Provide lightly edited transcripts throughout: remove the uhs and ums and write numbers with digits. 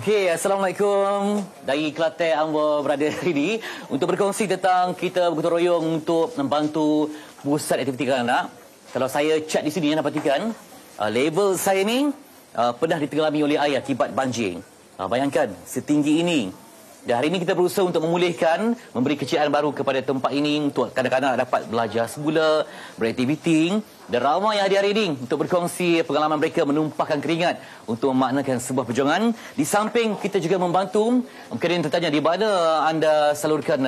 Okey, Assalamualaikum. Dari Kelantan, Anwar berada hari ini untuk berkongsi tentang kita bergotong royong untuk membantu pusat aktiviti kanak-kanak. Kalau saya cat di sini, dapatikan label saya ni pernah ditenggelami oleh air akibat banjir. Bayangkan, setinggi ini. Dan hari ini kita berusaha untuk memulihkan, memberi keceriaan baru kepada tempat ini untuk kanak-kanak dapat belajar semula, beraktiviti. Dan ramai yang hadir hari ini untuk berkongsi pengalaman mereka menumpahkan keringat untuk memaknakan sebuah perjuangan. Di samping kita juga membantu, mungkin tertanya di mana anda salurkan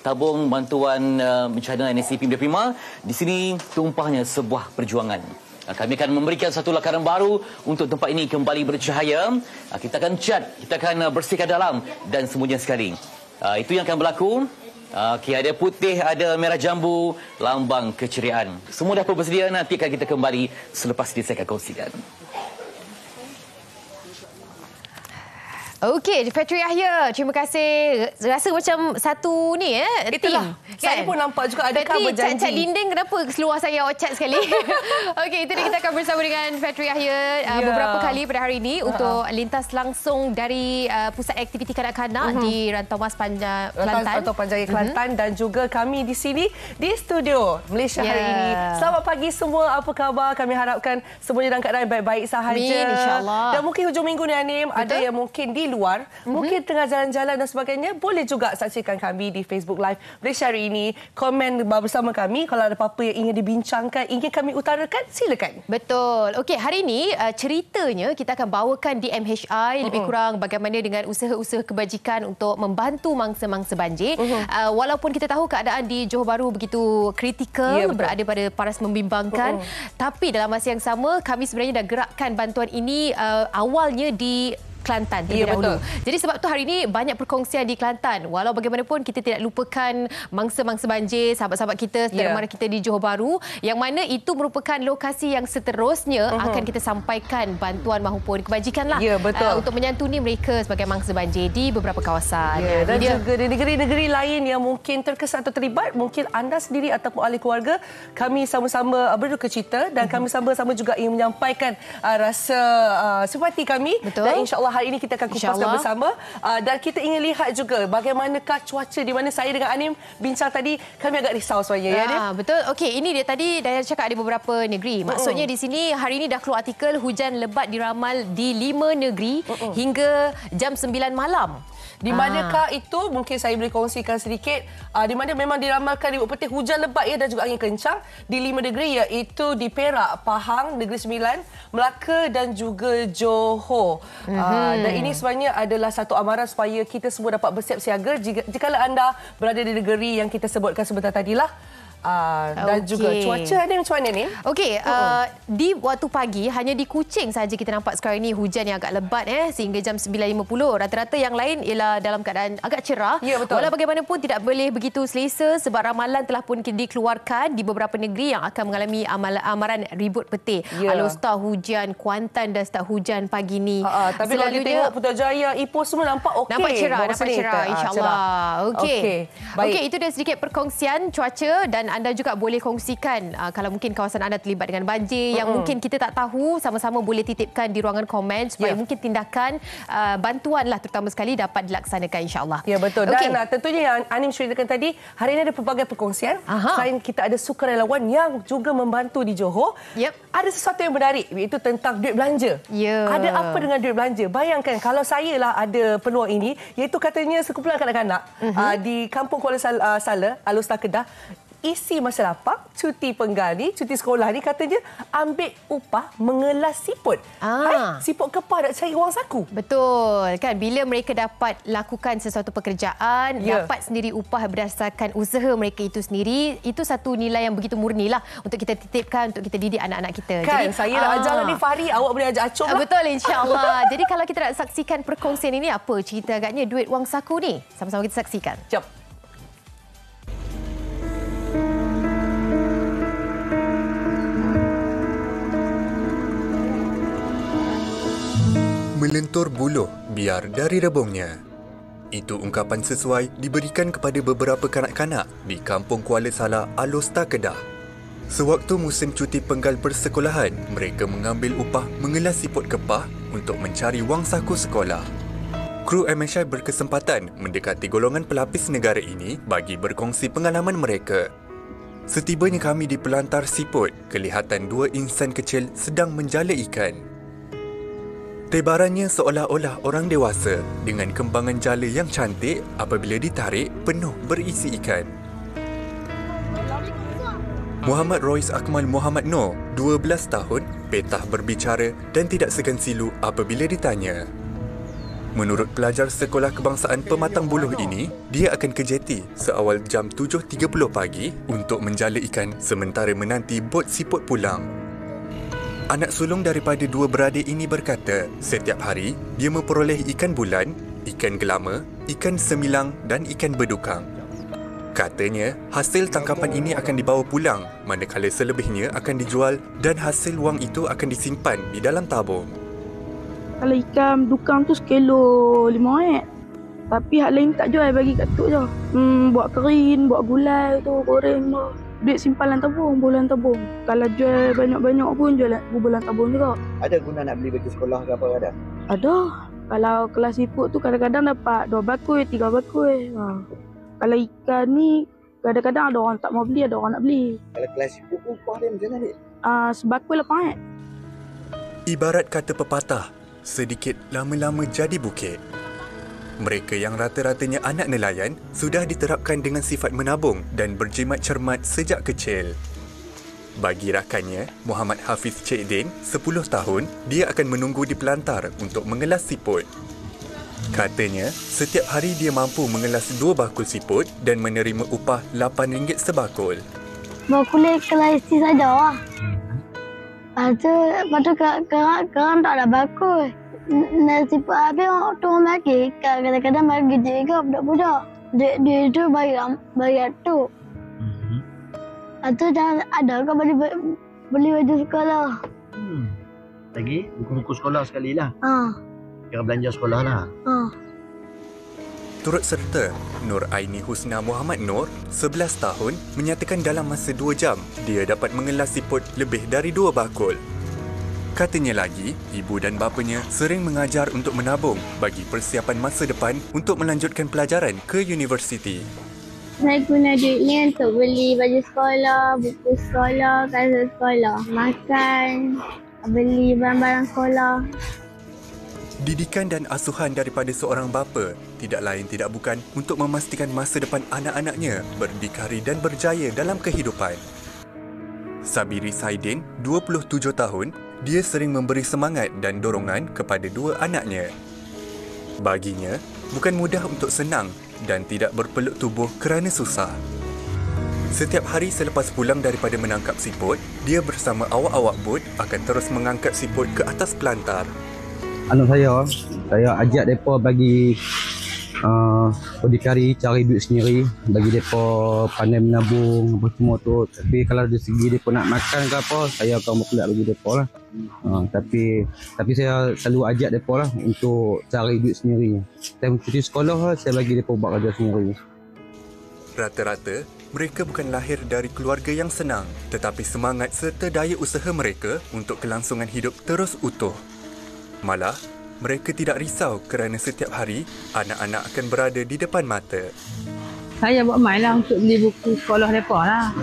tabung bantuan bencana NSCP Media Prima. Di sini tumpahnya sebuah perjuangan. Kami akan memberikan satu lakaran baru untuk tempat ini kembali bercahaya. Kita akan cat, kita akan bersihkan dalam dan semuanya sekali. Itu yang akan berlaku. Okey, ada putih, ada merah jambu, lambang keceriaan. Semua dah bersedia, nanti akan kita kembali selepas ini saya akan kongsikan. Okey, Factory Yahya, terima kasih. Rasa macam satu ni itulah. Kan? Saya pun nampak juga ada cover janji. Cat dinding kenapa seluar saya awak cat sekali? Okey, itu dia, kita akan bersama dengan Factory Yahya beberapa kali pada hari ini untuk lintas langsung dari pusat aktiviti kanak-kanak di Rantau Mas Kelantan. Rantau Panjang Kelantan dan juga kami di sini di studio Malaysia hari ini. Selamat pagi semua, apa khabar? Kami harapkan semuanya dalam keadaan baik-baik sahaja. Amin, insya-Allah. Dan mungkin hujung minggu ni Anim, ada yang mungkin di luar, mungkin tengah jalan-jalan dan sebagainya, boleh juga saksikan kami di Facebook Live Malaysia hari ini. Komen bersama kami kalau ada apa-apa yang ingin dibincangkan, ingin kami utarakan, silakan. Betul. Okey, hari ini ceritanya kita akan bawakan di MHI lebih kurang bagaimana dengan usaha-usaha kebajikan untuk membantu mangsa-mangsa banjir. Walaupun kita tahu keadaan di Johor Bahru begitu kritikal, berada pada paras membimbangkan, tapi dalam masa yang sama kami sebenarnya dah gerakkan bantuan ini awalnya di Kelantan terlebih dahulu. Jadi sebab tu hari ini banyak perkongsian di Kelantan. Walau bagaimanapun kita tidak lupakan mangsa-mangsa banjir, sahabat-sahabat kita, saudara mara kita di Johor Bahru, yang mana itu merupakan lokasi yang seterusnya akan kita sampaikan bantuan maupun kebajikan lah untuk menyantuni mereka sebagai mangsa banjir di beberapa kawasan. Dan juga di negeri-negeri lain yang mungkin terkesan atau terlibat, mungkin anda sendiri ataupun ahli keluarga, kami sama-sama berduka cita dan kami sama-sama juga ingin menyampaikan rasa simpati kami. Dan insya-Allah hari ini kita akan kupaskan bersama dan kita ingin lihat juga bagaimanakah cuaca di mana saya dengan Anim bincang tadi, kami agak risau sebenarnya. Betul. Okey, ini dia tadi dah cakap ada beberapa negeri. Maksudnya di sini hari ini dah keluar artikel hujan lebat diramal di 5 negeri hingga jam 9 malam. Di manakah itu, mungkin saya boleh kongsikan sedikit, di mana memang diramalkan di petir hujan lebat dan juga angin kencang di 5 negeri, iaitu di Perak, Pahang, Negeri Sembilan, Melaka dan juga Johor. Dan ini sebenarnya adalah satu amaran supaya kita semua dapat bersiap siaga jikalau anda berada di negeri yang kita sebutkan sebentar tadilah. Dan juga cuaca ni macam mana ni? Okey, di waktu pagi hanya di Kuching saja kita nampak sekarang ini hujan yang agak lebat sehingga jam 9.50. Rata-rata yang lain ialah dalam keadaan agak cerah. Walau bagaimanapun tidak boleh begitu selesa sebab ramalan telah pun dikeluarkan di beberapa negeri yang akan mengalami amaran ribut petir. Alor-Star hujan, Kuantan dah start hujan pagi ni. Tapi kalau kita tengok Putrajaya, Ipoh semua nampak okey. Nampak cerah, insya-Allah. Okey, itu dah sedikit perkongsian cuaca dan anda juga boleh kongsikan kalau mungkin kawasan anda terlibat dengan banjir yang mungkin kita tak tahu, sama-sama boleh titipkan di ruangan komen supaya mungkin tindakan bantuan lah terutama sekali dapat dilaksanakan insya-Allah. Ya, betul. Dan tentunya yang Anim ceritakan tadi, hari ini ada pelbagai perkongsian. Selain kita ada sukarelawan yang juga membantu di Johor, ada sesuatu yang menarik, iaitu tentang duit belanja. Ada apa dengan duit belanja? Bayangkan kalau saya lah ada peluang ini, iaitu katanya sekumpulan kanak-kanak di Kampung Kuala Sala, Alor-Star Kedah, isi masa lapang, cuti penggali, cuti sekolah ni katanya ambil upah mengelas siput. Siput kepar nak cari wang saku. Betul. Kan bila mereka dapat lakukan sesuatu pekerjaan, dapat sendiri upah berdasarkan usaha mereka itu sendiri, itu satu nilai yang begitu murni lah untuk kita titipkan, untuk kita didik anak-anak kita. Kan, jadi saya nak ajar ni Fahri, awak boleh ajar Acung lah. Betul, insya-Allah. Jadi kalau kita nak saksikan perkongsian ini, apa cerita agaknya duit wang saku ni? Sama-sama kita saksikan. Jom. Melentur buluh biar dari rebungnya. Itu ungkapan sesuai diberikan kepada beberapa kanak-kanak di Kampung Kuala Sala, Alor-Star Kedah. Sewaktu musim cuti penggal persekolahan, mereka mengambil upah mengelas siput kepah untuk mencari wang saku sekolah. Kru MHI berkesempatan mendekati golongan pelapis negara ini bagi berkongsi pengalaman mereka. Setibanya kami di pelantar siput, kelihatan dua insan kecil sedang menjala ikan. Tebarannya seolah-olah orang dewasa dengan kembangan jala yang cantik apabila ditarik penuh berisi ikan. Muhammad Rois Akmal Muhammad Noor, 12 tahun, petah berbicara dan tidak segan silu apabila ditanya. Menurut pelajar Sekolah Kebangsaan Pematang Buluh ini, dia akan ke jeti seawal jam 7.30 pagi untuk menjala ikan sementara menanti bot siput pulang. Anak sulung daripada dua beradik ini berkata, setiap hari dia memperoleh ikan bulan, ikan gelama, ikan semilang dan ikan bedukang. Katanya, hasil tangkapan ini akan dibawa pulang, manakala selebihnya akan dijual dan hasil wang itu akan disimpan di dalam tabung. Kalau ikan dukang tu sekilo RM5. Tapi hak lain tak jual, bagi kat tok je. Buat kerin, buat gulai tu, goreng tu. Duit simpanan tabung, bulan tabung. Kalau jual banyak-banyak pun jual bulan tabung juga. Ada guna nak beli baju sekolah ke apa ada? Ada. Kalau kelas siput tu kadang-kadang dapat 2 bakul, 3 bakul. Kalau ikan ni kadang-kadang ada orang tak mau beli, ada orang nak beli. Kalau kelas siput pun upah dia macam mana ni? Sebakul RM8. Ibarat kata pepatah, sedikit lama-lama jadi bukit. Mereka yang rata-ratanya anak nelayan sudah diterapkan dengan sifat menabung dan berjimat cermat sejak kecil. Bagi rakannya, Muhammad Hafiz Cik Din, 10 tahun, dia akan menunggu di pelantar untuk mengelas siput. Katanya, setiap hari dia mampu mengelas 2 bakul siput dan menerima upah RM8 sebakul. Bakul kelas isi saja lah. Lepas tu kerang tak ada bakul. Nasi siput habis tu orang bagi. Kadang-kadang bagi juga budak-budak. Dia tu bayar tu. Lepas tu ada ke beli baju sekolah. Lagi buku-buku sekolah sekali lah. Kira belanja sekolah lah. Turut serta, Nur Aini Husna Muhammad Noor, 11 tahun, menyatakan dalam masa 2 jam, dia dapat mengelas siput lebih dari 2 bakul. Katanya lagi, ibu dan bapanya sering mengajar untuk menabung bagi persiapan masa depan untuk melanjutkan pelajaran ke universiti. Saya guna duit ni untuk beli baju sekolah, buku sekolah, kasut sekolah, makan, beli barang-barang sekolah. Didikan dan asuhan daripada seorang bapa tidak lain tidak bukan untuk memastikan masa depan anak-anaknya berdikari dan berjaya dalam kehidupan. Sabiri Saidin, 27 tahun, dia sering memberi semangat dan dorongan kepada 2 anaknya. Baginya, bukan mudah untuk senang dan tidak berpeluk tubuh kerana susah. Setiap hari selepas pulang daripada menangkap siput, dia bersama awak-awak bot akan terus mengangkat siput ke atas pelantar. Anak saya ajak mereka bagi berdikari, cari duit sendiri, bagi mereka pandai menabung apa semua tu. Tapi kalau dari segi mereka nak makan ke apa, saya akan berkelak bagi mereka lah. Tapi saya selalu ajak mereka lah untuk cari duit sendiri. Time cuti sekolah saya bagi mereka buat kerja sendiri. Rata-rata, mereka bukan lahir dari keluarga yang senang, tetapi semangat serta daya usaha mereka untuk kelangsungan hidup terus utuh. Malah, mereka tidak risau kerana setiap hari anak-anak akan berada di depan mata. Saya buat main lah untuk beli buku sekolah mereka lah.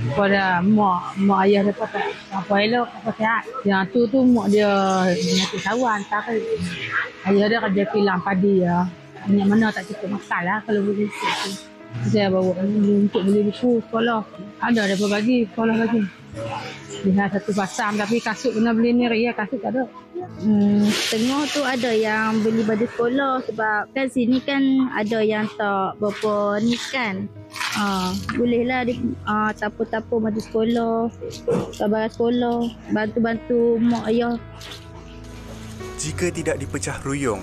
Kepada mak ayah mereka tak apa elok, apa sihat. Yang tu mak dia penyakit sawan. Ayah dia kerja kilang padi ya. Banyak mana tak cukup makan lah kalau beli buku tu. Saya bawa untuk beli buku sekolah. Ada mereka bagi, sekolah bagi. Lihat satu pasang tapi kasut kena beli ni ya, kasut tak ada. Tengah tu ada yang beli baju sekolah sebab kan sini kan ada yang tak berapa ni kan. Bolehlah tapur-tapur baju sekolah, barang sekolah, bantu-bantu mak ayah. Jika tidak dipecah ruyung,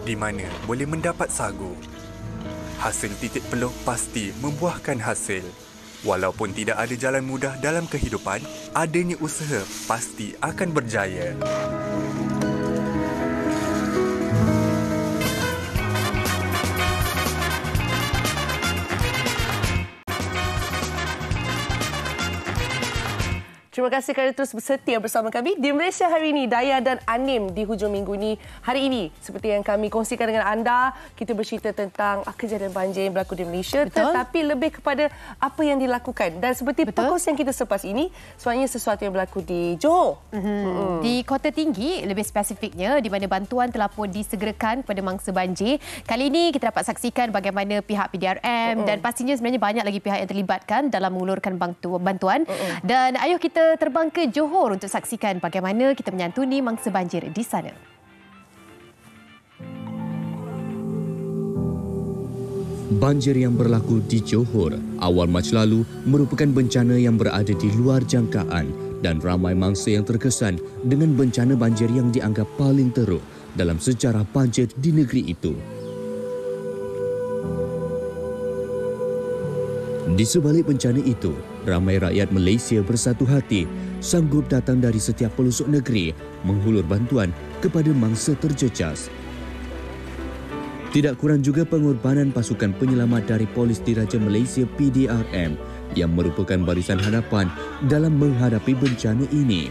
di mana boleh mendapat sagu. Hasil titik peluh pasti membuahkan hasil. Walaupun tidak ada jalan mudah dalam kehidupan, adanya usaha pasti akan berjaya. Terima kasih kerana terus bersetia bersama kami di Malaysia hari ini. Daya dan Anim di hujung minggu ini. Hari ini, seperti yang kami kongsikan dengan anda, kita bercerita tentang kejadian banjir yang berlaku di Malaysia. Betul. Tetapi lebih kepada apa yang dilakukan. Dan seperti perkongsian kita selepas ini, sebenarnya sesuatu yang berlaku di Johor. Di Kota Tinggi, lebih spesifiknya, di mana bantuan telah pun disegerakan pada mangsa banjir. Kali ini kita dapat saksikan bagaimana pihak PDRM dan pastinya sebenarnya banyak lagi pihak yang terlibatkan dalam mengulurkan bantuan. Dan ayuh kita terbang ke Johor untuk saksikan bagaimana kita menyantuni mangsa banjir di sana. Banjir yang berlaku di Johor awal Mac lalu merupakan bencana yang berada di luar jangkaan dan ramai mangsa yang terkesan dengan bencana banjir yang dianggap paling teruk dalam sejarah banjir di negeri itu. Di sebalik bencana itu, ramai rakyat Malaysia bersatu hati sanggup datang dari setiap pelosok negeri menghulur bantuan kepada mangsa terjejas. Tidak kurang juga pengorbanan pasukan penyelamat dari Polis Diraja Malaysia PDRM yang merupakan barisan hadapan dalam menghadapi bencana ini.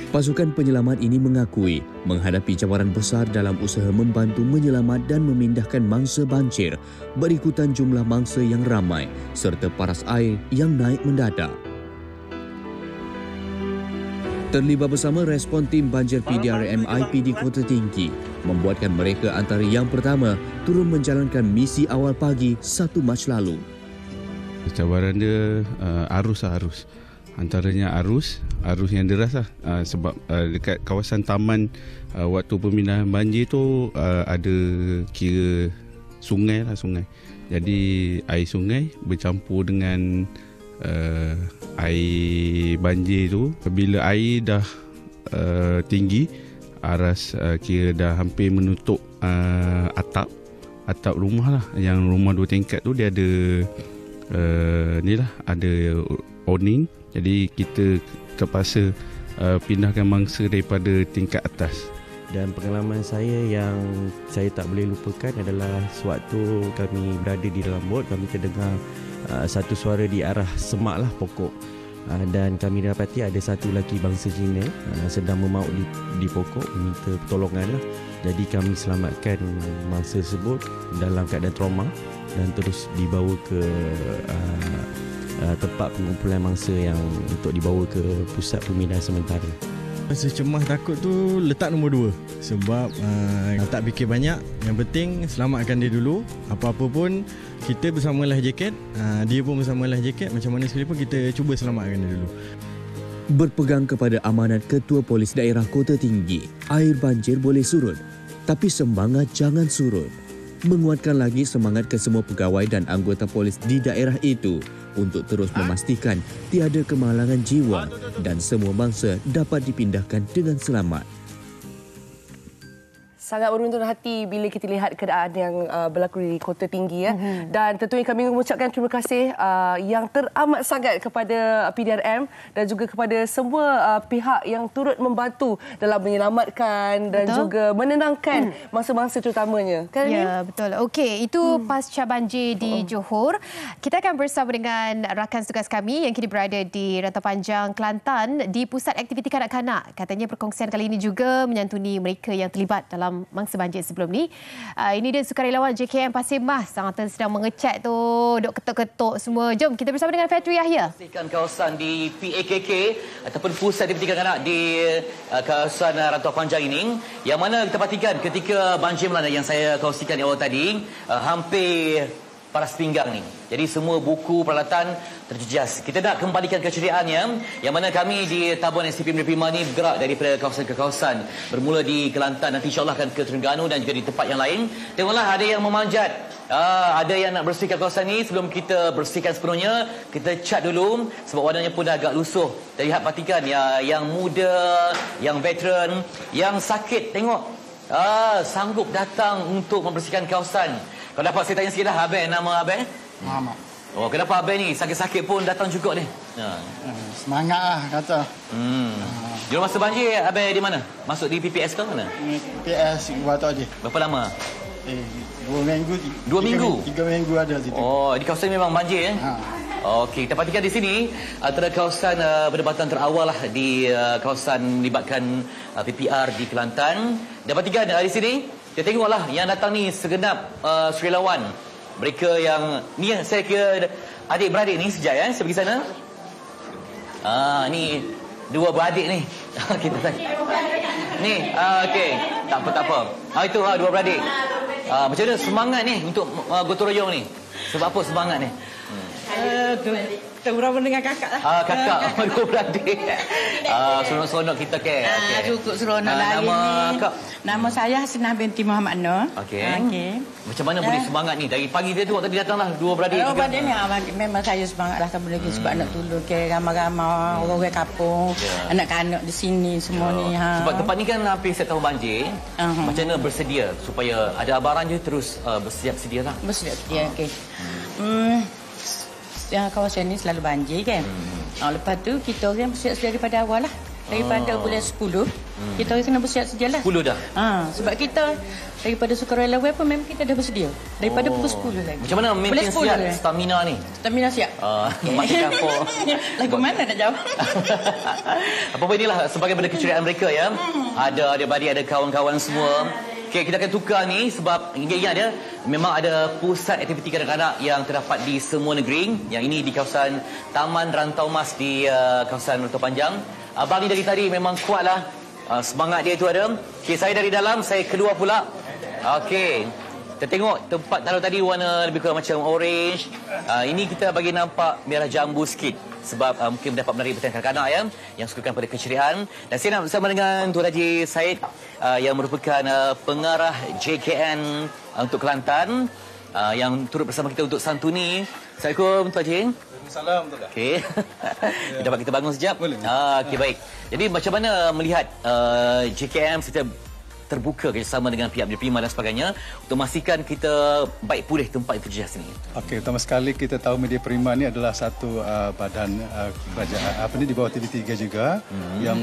Pasukan penyelamat ini mengakui menghadapi cabaran besar dalam usaha membantu menyelamat dan memindahkan mangsa banjir berikutan jumlah mangsa yang ramai serta paras air yang naik mendadak. Terlibat bersama respon tim banjir PDRM IPD Kota Tinggi membuatkan mereka antara yang pertama turun menjalankan misi awal pagi 1 Mac lalu. Cabaran dia arus. Antaranya arus yang deras lah. Sebab dekat kawasan taman waktu pemindahan banjir tu ada kira sungai. Jadi air sungai bercampur dengan air banjir tu. Bila air dah tinggi, aras kira dah hampir menutup atap rumah lah. Yang rumah 2 tingkat tu dia ada ada awning. Jadi kita terpaksa pindahkan mangsa daripada tingkat atas. Dan pengalaman saya yang saya tak boleh lupakan adalah sewaktu kami berada di dalam bot, kami terdengar satu suara di arah semak lah pokok. Dan kami dapati ada satu lelaki bangsa Cina sedang memaut di pokok meminta pertolongan lah. Jadi kami selamatkan mangsa tersebut dalam keadaan trauma dan terus dibawa ke tempat pengumpulan mangsa yang untuk dibawa ke pusat pemindahan sementara. Rasa cemas takut tu letak nombor 2 sebab tak fikir banyak. Yang penting selamatkan dia dulu. Apa-apa pun kita bersama life jacket, dia pun bersama life jacket. Macam mana sekalipun kita cuba selamatkan dia dulu. Berpegang kepada amanat Ketua Polis Daerah Kota Tinggi, air banjir boleh surut, tapi semangat jangan surut. Menguatkan lagi semangat kesemua pegawai dan anggota polis di daerah itu untuk terus memastikan tiada kemalangan jiwa dan semua mangsa dapat dipindahkan dengan selamat. Sangat beruntun hati bila kita lihat keadaan yang berlaku di Kota Tinggi. Dan tentunya kami mengucapkan terima kasih yang teramat sangat kepada PDRM dan juga kepada semua pihak yang turut membantu dalam menyelamatkan dan juga menenangkan mangsa-mangsa terutamanya. Kan, ya, betul. Okey, itu pasca banjir di Johor. Kita akan bersama dengan rakan tugas kami yang kini berada di Rantau Panjang, Kelantan di Pusat Aktiviti Kanak-Kanak. Katanya perkongsian kali ini juga menyantuni mereka yang terlibat dalam mangsa banjir sebelum ni. Ini dia sukarelawan JKM Pasir Mas yang sedang mengecat tu, duk ketuk-ketuk semua. Jom kita bersama dengan Fetri Yahya. Pastikan kawasan di PAKK ataupun Pusat Aktiviti Kanak-Kanak di kawasan Rantau Panjang ini, yang mana kita pastikan ketika banjir melanda yang saya kongsikan di awal tadi, hampir paras pinggang ni. Jadi semua buku peralatan terjejas. Kita nak kembalikan keceriaannya, yang mana kami di Tabuan SCP Prima ni bergerak daripada kawasan ke kawasan. Bermula di Kelantan, nanti insyaAllah akan ke Terengganu dan juga di tempat yang lain. Tengoklah, ada yang memanjat, ada yang nak bersihkan kawasan ni. Sebelum kita bersihkan sepenuhnya, kita cat dulu sebab warnanya pun dah agak lusuh. Jadi perhatikan ya, yang muda, yang veteran, yang sakit, tengok sanggup datang untuk membersihkan kawasan. Kalau dapat saya tanya sikit dah, Abang, nama Abang? Muhammad. Oh, kenapa Abang ni sakit-sakit pun datang juga ni? Semangat lah kata. Dulu masa banjir, Abang di mana? Masuk di PPS ke mana? PPS Batu Aje. Berapa lama? 2 minggu. 2 minggu? 3 minggu ada situ. Oh, di kawasan memang banjir ya? Okey, kita perhatikan di sini antara kawasan perdebatan terawal lah di kawasan melibatkan PPR di Kelantan. Dan perhatikan di sini, kita tengoklah yang datang ni segenap sukarelawan. Mereka yang ni saya kira adik-beradik ni sekejap ya, saya pergi sana. Ni dua beradik ni. Kita tanya. Ni, okey. Tak apa. Itu dua beradik. Macam mana semangat ni untuk gotong royong ni? Sebab apa semangat ni? Kita bersama dengan kakak lah. Kakak, dua beradik. Seronok-seronok kita ke? Cukup seronok lah nama hari ni. Kak? Nama saya Hasinah binti Muhammad Nur. Okey. Macam mana boleh semangat ni? Dari pagi dia tu tadi datanglah dua beradik. Dua beradik ni memang saya semangat lah sebab nak tolong ke ramai-ramai orang-orang kampung, anak-anak di sini semua ni. Sebab tempat ni kan hampir setiap tahun banjir. Macam mana bersedia supaya ada abaran je terus bersiap sedia lah? Bersiap sedia, okey. Yang kawasan ni selalu banjir kan. Lepas tu kita orang bersiap sedia daripada awal lah. Daripada bulan 10 kita orang kena bersiap sedia lah. 10 dah? Sebab kita daripada sukarelawan pun memang kita dah bersedia. Daripada pukul 10 lagi. Macam mana maintain siap stamina ni? Stamina siap. Mati kapur. Lagu mana nak jawab? Apa pun inilah sebagai benda keceriaan mereka ya. Ada adik-beradik, ada kawan-kawan semua. Okey, kita akan tukar ni sebab ingat dia memang ada pusat aktiviti kanak-kanak yang terdapat di semua negeri. Yang ini di kawasan Taman Rantau Mas di kawasan Rantau Panjang. Abang ni dari tadi memang kuatlah. Semangat dia tu ada. Okey, saya dari dalam, saya keluar pula. Okey. Kita tengok tempat kalau tadi warna lebih kurang macam orange. Ini kita bagi nampak merah jambu sikit. Sebab mungkin dapat menarik perhatian kanak-kanak ya, yang sukakan pada keceriaan. Dan saya nak bersama dengan Tuan Haji Said yang merupakan pengarah JKN untuk Kelantan, yang turut bersama kita untuk santuni. Assalamualaikum Tuan Haji. Salam Tuan. Okey. Dapat kita bangun sekejap? Boleh. Okey, baik. Jadi macam mana melihat JKM kita terbuka kerjasama dengan pihak Prima dan sebagainya untuk memastikan kita baik pulih tempat yang terjejas ini? Okey, pertama sekali kita tahu Media Prima ni adalah satu badan kerajaan di bawah TV3 juga yang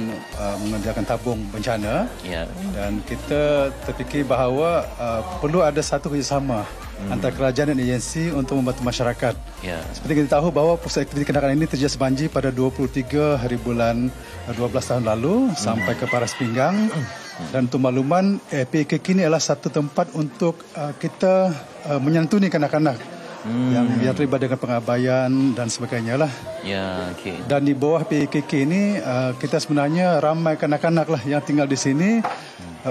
mengerjakan tabung bencana. Dan kita terfikir bahawa perlu ada satu kerjasama antara kerajaan dan agensi untuk membantu masyarakat. Seperti kita tahu bahawa pusat aktiviti kanak-kanak ini terjejas banjir pada 23 hari bulan 12 tahun lalu sampai ke Paras Pinggang. Dan untuk makluman, PKK ini adalah satu tempat untuk kita menyantuni kanak-kanak yang terlibat dengan pengabaian dan sebagainya lah. Okay. Dan di bawah PKK ini kita sebenarnya ramai kanak-kanak lah yang tinggal di sini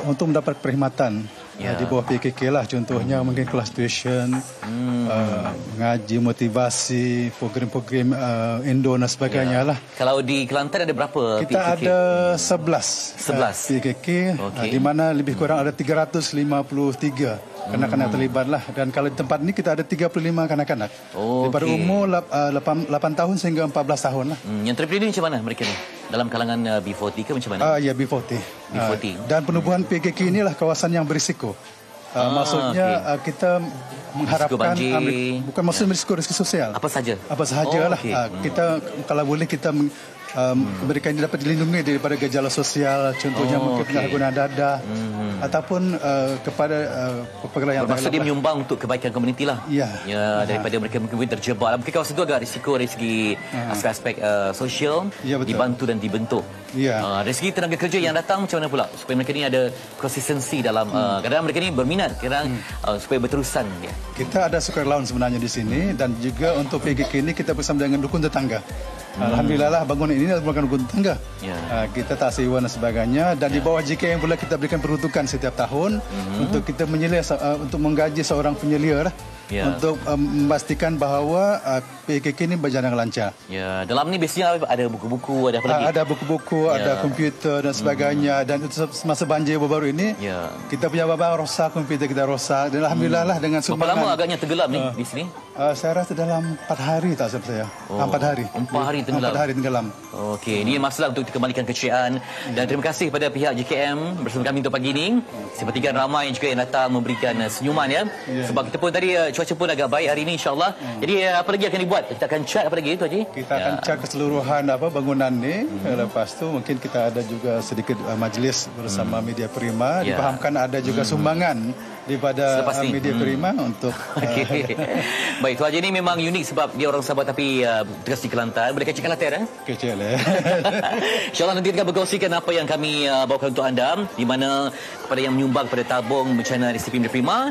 untuk mendapat perkhidmatan. Di bawah PKK lah, contohnya mungkin kelas tuition, mengaji, motivasi, program-program Indo dan sebagainya lah. Kalau di Kelantan ada berapa PKK? Kita ada 11 PKK, di mana lebih kurang ada 353 kanak-kanak terlibat lah. Dan kalau di tempat ini kita ada 35 kanak-kanak. Daripada umur 8 tahun sehingga 14 tahun lah. Yang terpilih macam mana mereka ni? Dalam kalangan B40 ke macam mana? Ya, B40. B40. Dan penubuhan PKK inilah kawasan yang berisiko. Maksudnya kita mengharapkan bukan maksudnya risiko sosial. Apa saja? Apa sahajalah. Kita kalau boleh kita mereka ini dapat dilindungi daripada gejala sosial, contohnya mungkin penyalahgunaan dada ataupun kepada pergerakan yang maksud dia menyumbang untuk kebaikan komuniti lah. Daripada mereka mungkin terjebak. Mungkin kawasan itu agak risiko dari segi aspek sosial, dibantu dan dibentuk. Dari segi tenaga kerja yang datang macam mana pula supaya mereka ni ada konsistensi dalam kadang-kadang mereka ni berminat supaya berterusan dia. Kita ada sukarelawan sebenarnya di sini dan juga untuk PKK ini kita bersama dengan dukun tetangga. Alhamdulillah lah bangunan ini merupakan dukun tetangga. Kita tak sewa dan sebagainya dan di bawah JKM pula kita berikan peruntukan setiap tahun untuk kita menyelia untuk menggaji seorang penyelia lah. Untuk memastikan bahawa PKK ini berjalan dengan lancar. Dalam ni biasanya ada buku-buku, ada apa lagi? Ada buku-buku, ada komputer dan sebagainya. Dan itu semasa banjir baru-baru ini, kita punya barang rosak, komputer kita rosak. Dan alhamdulillah lah dengan sumbangan. Berapa lama agaknya tenggelam ni di sini? Saya rasa dalam 4 hari tak salah saya. 4 hari. 4 hari tenggelam. 4 hari tenggelam. Okey, ini masalah untuk dikembalikan keceriaan dan terima kasih kepada pihak JKM bersama kami untuk pagi ini. Sepertikan ramai juga yang datang memberikan senyuman ya. Sebab kita pun tadi cuaca pun agak baik hari ini insya-Allah. Jadi apa lagi akan dibuat? Kita akan cat apa lagi tu Haji? Kita akan cat keseluruhan bangunan ni. Lepas tu mungkin kita ada juga sedikit majlis bersama Media Prima. Difahamkan ada juga sumbangan daripada media Prima untuk Okey. Baik, Tuan Haji ni memang unik sebab dia orang Sabah tapi tugas di Kelantan. Boleh kecil Kelantan Kecil InsyaAllah nanti akan berkongsikan apa yang kami bawakan untuk anda, di mana kepada yang menyumbang pada tabung bencana STP Media Prima,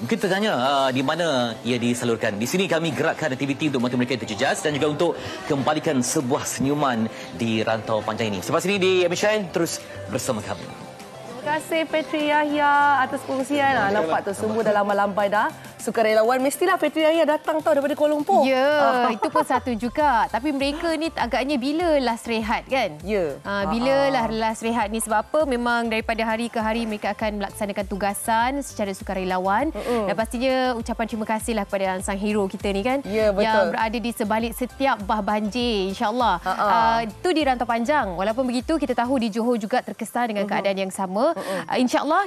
mungkin tertanya di mana ia disalurkan. Di sini kami gerakkan aktiviti untuk membantu mereka yang terjejas dan juga untuk kembalikan sebuah senyuman di rantau panjang ini. Selepas ini di MHI terus bersama kami. Terima kasih Petri Yahya atas perkongsian. Nampak tu semua dah lambai-lambai dah. Sukarelawan mestilah Petri Yahya datang tau daripada Kuala Lumpur. Ya, itu pun satu juga. Tapi mereka ni agaknya bila last rehat kan? Ya. Bila lah last rehat ni, sebab apa? Memang daripada hari ke hari mereka akan melaksanakan tugasan secara sukarelawan. Dan pastinya ucapan terima kasihlah kepada sang hero kita ni kan. Ya, betul. Yang berada di sebalik setiap bah banjir, insyaAllah. Itu di rantau panjang. Walaupun begitu, kita tahu di Johor juga terkesan dengan keadaan yang sama. InsyaAllah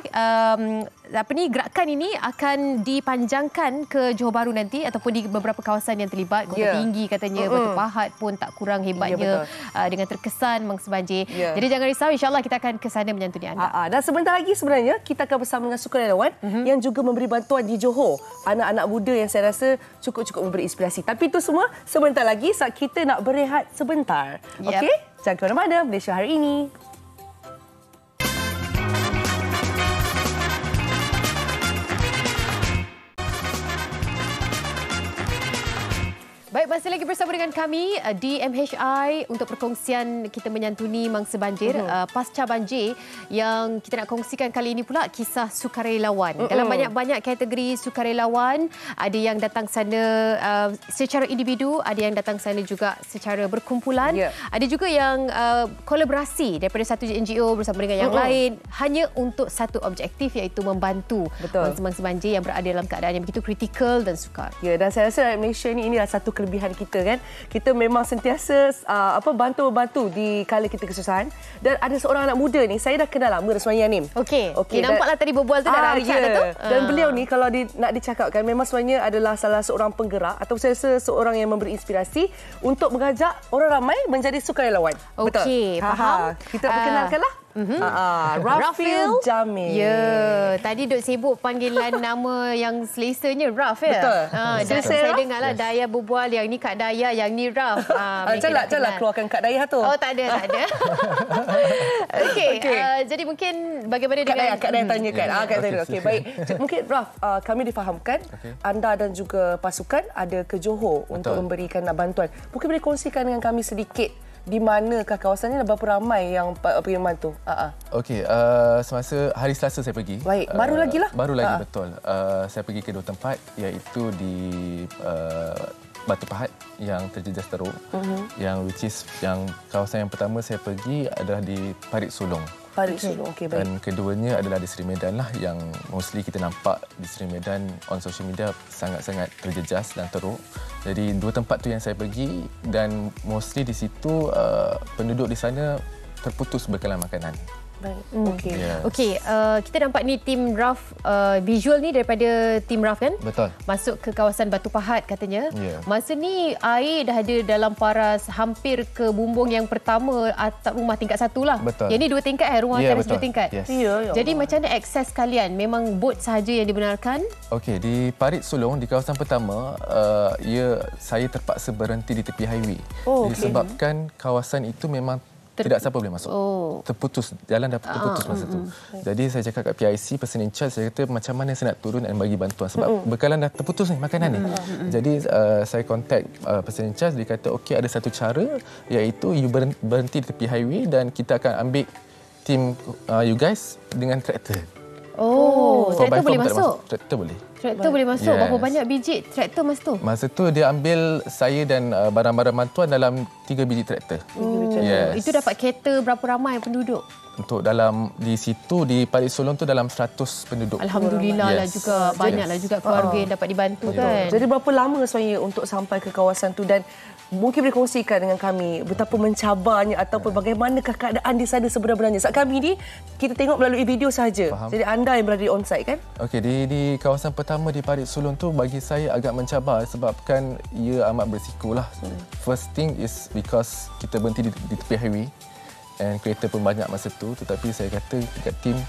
gerakan ini akan dipanjangkan ke Johor Bahru nanti ataupun di beberapa kawasan yang terlibat. Kota Tinggi katanya, Batu Pahat pun tak kurang hebatnya dengan terkesan mangsa banjir. Jadi jangan risau, insyaAllah kita akan ke sana menyantuni anda. Dan sebentar lagi sebenarnya kita akan bersama dengan sukarelawan yang juga memberi bantuan di Johor. Anak-anak muda yang saya rasa cukup-cukup memberi inspirasi. Tapi itu semua sebentar lagi saat kita nak berehat sebentar. Okey? Jangan ke mana-mana, Malaysia Hari Ini. Baik, masih lagi bersama dengan kami di MHI untuk perkongsian kita menyantuni mangsa banjir, pasca banjir, yang kita nak kongsikan kali ini pula kisah sukarelawan. Dalam banyak-banyak kategori sukarelawan, ada yang datang sana secara individu, ada yang datang sana juga secara berkumpulan, ada juga yang kolaborasi daripada satu NGO bersama dengan yang lain hanya untuk satu objektif, iaitu membantu mangsa banjir yang berada dalam keadaan yang begitu kritikal dan sukar. Ya, dan saya rasa Malaysia ini inilah satu kelebihan kita kan. Kita memang sentiasa bantu-bantu di kala kita kesusahan. Dan ada seorang anak muda ni, saya dah kenal lama dah sebenarnya Nim. Okey. Nampaklah tadi berbual tu dah chat dah tu. Dan beliau ni kalau nak dicakapkan memang sebenarnya adalah salah seorang penggerak atau saya rasa seorang yang memberi inspirasi untuk mengajak orang ramai menjadi sukarelawan. Okey, faham. Kita perkenalkanlah. Rafil Jamil. Ya, tadi duk sibuk panggilan nama yang selesanya Raf ya. Betul. Dan saya dengarlah Daya berbual, yang ni Kak Daya, yang ni Raf. Janganlah keluarkan Kak Daya tu. Oh, tak ada. Okey. Jadi mungkin bagaimana dengan Kak Daya tanyakan. Kak Daya. Okey, baik. Mungkin Raf, kami difahamkan anda dan juga pasukan ada ke Johor untuk memberikan bantuan. Mungkin boleh kongsikan dengan kami sedikit di manakah kawasannya dan berapa ramai yang pergi membantu? Okey, semasa hari Selasa saya pergi. Baik, baru lagi lah. Baru lagi, betul. Saya pergi ke dua tempat, iaitu di Batu Pahat yang terjejas teruk. Yang kawasan yang pertama saya pergi adalah di Parit Sulong. Okey, baik. Dan keduanya adalah di Seri Medan lah, yang mostly kita nampak di Seri Medan on social media sangat-sangat terjejas dan teruk. Jadi dua tempat tu yang saya pergi, dan mostly di situ penduduk di sana terputus bekalan makanan. Okey. Okey, kita nampak ni tim Raf, visual ni daripada tim Raf kan? Betul. Masuk ke kawasan Batu Pahat katanya. Yeah. Masa ni air dah ada dalam paras hampir ke bumbung yang pertama atap rumah tingkat 1 lah. Betul. Yang ni 2 tingkat rumah teras 2 tingkat. Yes. Jadi macam mana akses kalian? Memang bot sahaja yang dibenarkan? Okey, di Parit Sulong, di kawasan pertama, saya terpaksa berhenti di tepi highway. Disebabkan kawasan itu memang tidak siapa boleh masuk. Terputus. Jalan dah terputus masa tu. Jadi saya cakap kat PIC, person in charge, saya kata macam mana saya nak turun dan bagi bantuan. Sebab bekalan dah terputus ni, makanan ni. Jadi saya contact person in charge, dia kata okey, ada satu cara, iaitu you berhenti di tepi highway dan kita akan ambil tim you guys dengan traktor. Traktor boleh masuk? Traktor boleh. Traktor boleh masuk. Berapa banyak biji traktor masa tu? Masa tu dia ambil saya dan barang-barang bantuan dalam 3 biji traktor. Itu dapat cater berapa ramai penduduk? Untuk dalam di situ di Parit Sulong tu dalam 100 penduduk. Alhamdulillah lah juga, banyaklah juga keluarga yang dapat dibantu kan. Jadi berapa lama sebenarnya untuk sampai ke kawasan tu, dan mungkin boleh kongsikan dengan kami betapa mencabarnya ataupun bagaimanakah keadaan di sana sebenarnya. Saat kami ni kita tengok melalui video sahaja. Jadi anda yang berada di on-site kan? Okey, di kawasan pertama di Parit Sulong tu bagi saya agak mencabar sebabkan ia amat berisikolah. First thing is because kita berhenti di tepi highway. Dan kereta pun banyak masa tu, tetapi saya kata dekat tim,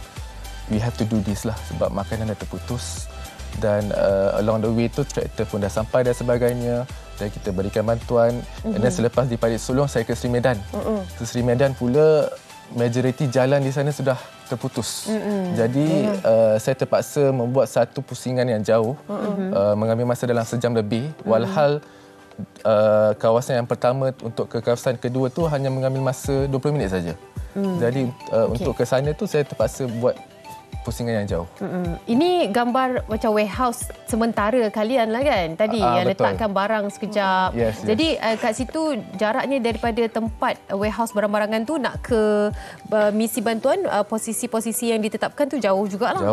we have to do this lah sebab makanan dah terputus dan along the way tu traktor pun dah sampai dan sebagainya dan kita berikan bantuan. Dan selepas di Parit Sulong saya ke Seri Medan. Ke Seri Medan pula majoriti jalan di sana sudah terputus. Jadi saya terpaksa membuat satu pusingan yang jauh, mengambil masa dalam sejam lebih, walhal kawasan yang pertama untuk ke kawasan kedua tu hanya mengambil masa 20 minit saja. Jadi untuk ke sana tu saya terpaksa buat pusingan yang jauh. Ini gambar macam warehouse sementara kalian lah kan tadi yang betul. letakkan barang sekejap. Jadi kat situ jaraknya daripada tempat warehouse barang-barangan tu nak ke misi bantuan, posisi-posisi yang ditetapkan tu jauh jugalah.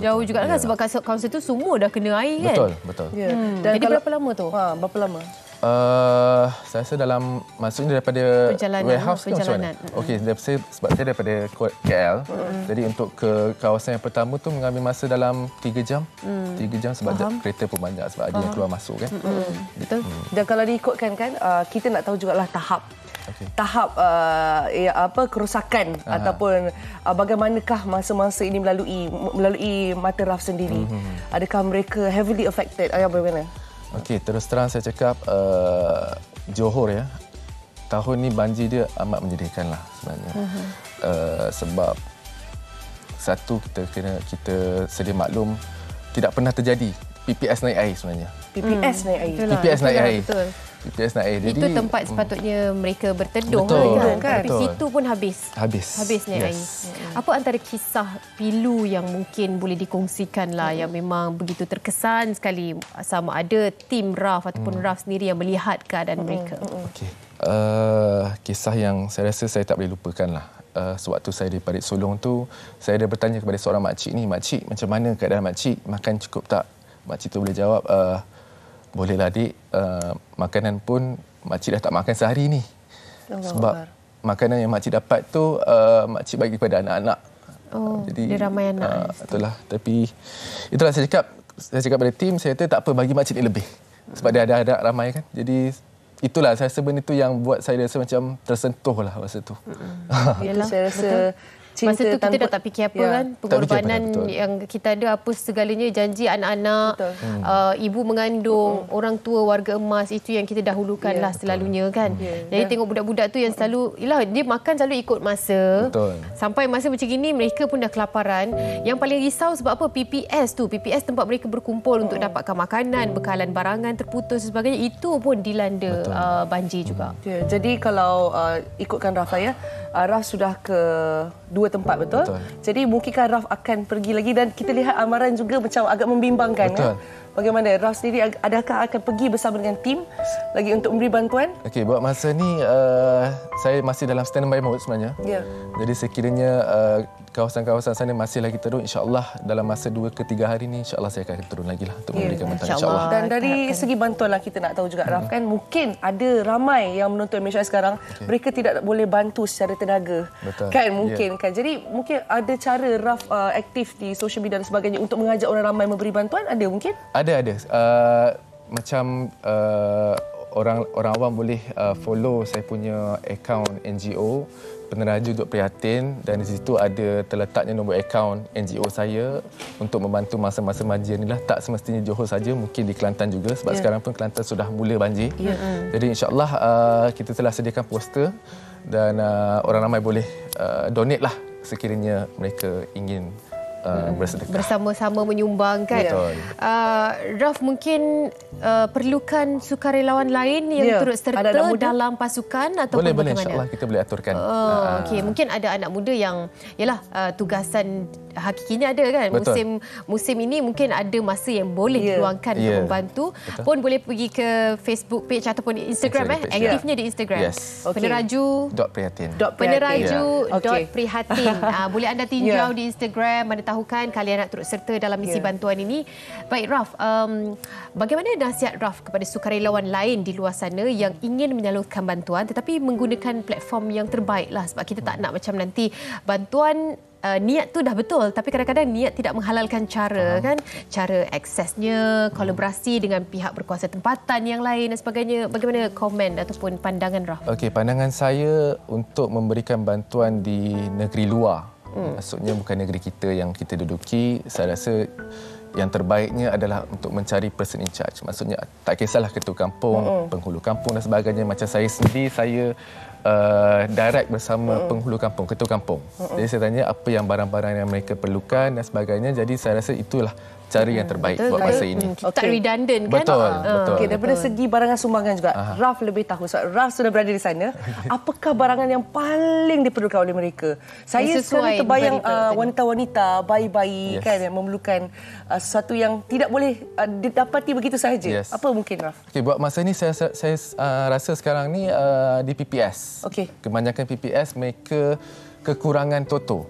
Jauh jugalah kan sebab kawasan tu semua dah kena air kan. Betul. Dan jadi berapa lama tu? Berapa lama? Saya rasa dalam maksudnya daripada warehouse ke macam mana? Okey, sebab saya daripada KL. Jadi untuk ke kawasan yang pertama tu mengambil masa dalam 3 jam. 3 jam sebab kereta pun banyak sebab ada yang keluar masuk kan. Betul. Dan kalau diikutkan kan kita nak tahu jugalah tahap kerosakan ataupun bagaimanakah masa-masa ini melalui mata Raf sendiri. Adakah mereka heavily affected? Bagaimana? Okey, terus terang saya cakap Johor ya, tahun ni banjir dia amat menyedihkan lah sebenarnya. Sebab satu kita sedia maklum tidak pernah terjadi PPS naik air sebenarnya. PPS naik air. PPS naik air. Betul. PPS naik air. Itu tempat sepatutnya mereka berteduh kan. Tapi situ pun habis naik air. Apa antara kisah pilu yang mungkin boleh dikongsikan lah yang memang begitu terkesan sekali sama ada tim Raf ataupun Raf sendiri yang melihat keadaan mereka? Okey. Kisah yang saya rasa saya tak boleh lupakan lah. Sewaktu saya di Parit Sulong tu, saya ada bertanya kepada seorang makcik ni, "Makcik, macam mana keadaan makcik? Makan cukup tak?" Makcik tu boleh jawab, "Bolehlah adik, makanan pun makcik dah tak makan sehari ni." Sebab makanan yang makcik dapat tu makcik bagi kepada anak-anak. Jadi dia ramai anak. Itulah. Tapi itulah saya cakap pada tim, saya kata tak apa, bagi makcik ni lebih. Sebab dia ada ramai kan. Jadi itulah saya rasa benda tu yang buat saya rasa macam tersentuh lah masa tu. Yalah, saya rasa masa tu kita dah tak fikir apa kan, pengorbanan yang kita ada, apa segalanya, janji anak-anak, ibu mengandung, orang tua, warga emas, itu yang kita dahulukan lah selalunya kan. Jadi tengok budak-budak tu yang selalu, dia makan selalu ikut masa. Sampai masa macam gini mereka pun dah kelaparan. Yang paling risau sebab apa? PPS tempat mereka berkumpul untuk dapatkan makanan, bekalan barangan terputus dan sebagainya, itu pun dilanda banjir juga. Jadi kalau ikutkan Raf ya, Raf sudah ke 2 tempat, betul? Jadi mungkinkah Raf akan pergi lagi, dan kita lihat amaran juga macam agak membimbangkan. Betul. Bagaimana Raf sendiri, adakah akan pergi bersama dengan tim lagi untuk memberi bantuan? Okey, buat masa ni saya masih dalam standby mode sebenarnya. Jadi sekiranya kawasan-kawasan sana masih lagi teruk, insya-Allah dalam masa 2 ke 3 hari ni insya-Allah saya akan turun lagi lah untuk memberikan bantuan insya-Allah. Dan dari segi bantuan lah kita nak tahu juga Raf kan, mungkin ada ramai yang menonton MHI sekarang, mereka tidak boleh bantu secara tenaga. Kan mungkin kan. Jadi mungkin ada cara Raf aktif di social media dan sebagainya untuk mengajak orang ramai memberi bantuan, ada mungkin? Ada. Macam orang awam boleh follow saya punya akaun NGO Peneraju Prihatin, dan di situ ada terletaknya nombor akaun NGO saya untuk membantu masa-masa banjir ni lah. Tak semestinya Johor saja, mungkin di Kelantan juga sebab sekarang pun Kelantan sudah mula banjir. Jadi insya-Allah kita telah sediakan poster dan orang ramai boleh donate lah sekiranya mereka ingin bersedekah. Bersama-sama menyumbang kan. Raf mungkin perlukan sukarelawan lain yang turut serta dalam pasukan ataupun boleh, bagaimana? InsyaAllah kita boleh aturkan. Okey, mungkin ada anak muda yang tugasan hakikinya ada kan. Musim ini mungkin ada masa yang boleh diluangkan untuk membantu. Pun boleh pergi ke Facebook page ataupun Instagram aktifnya di Instagram. Peneraju.prihatin. Peneraju.prihatin. Boleh anda tinjau di Instagram, mana tahukan kalian nak turut serta dalam misi bantuan ini. Baik Raf, bagaimana nasihat Raf kepada sukarelawan lain di luar sana yang ingin menyalurkan bantuan tetapi menggunakan platform yang terbaik lah, sebab kita tak nak macam nanti bantuan niat tu dah betul tapi kadang-kadang niat tidak menghalalkan cara kan, cara aksesnya, kolaborasi dengan pihak berkuasa tempatan yang lain dan sebagainya. Bagaimana komen ataupun pandangan Raf? Okey, pandangan saya untuk memberikan bantuan di negeri luar Maksudnya bukan negeri kita yang kita duduki. Saya rasa yang terbaiknya adalah untuk mencari person in charge. Maksudnya tak kisahlah ketua kampung, penghulu kampung dan sebagainya. Macam saya sendiri, saya direct bersama penghulu kampung, ketua kampung. Jadi saya tanya apa yang barang-barang yang mereka perlukan dan sebagainya. Jadi saya rasa itulah cara yang terbaik buat masa ini. Tak redundant kan? Betul. Okey, daripada segi barangan sumbangan juga, Raf lebih tahu. Sebab Raf sudah berada di sana. Apakah barangan yang paling diperlukan oleh mereka? Saya selalu terbayang wanita-wanita, bayi-bayi kan yang memerlukan sesuatu yang tidak boleh didapati begitu sahaja. Apa mungkin, Raf? Okey, buat masa ini saya rasa sekarang ni di PPS. Kebanyakan PPS mereka kekurangan toto,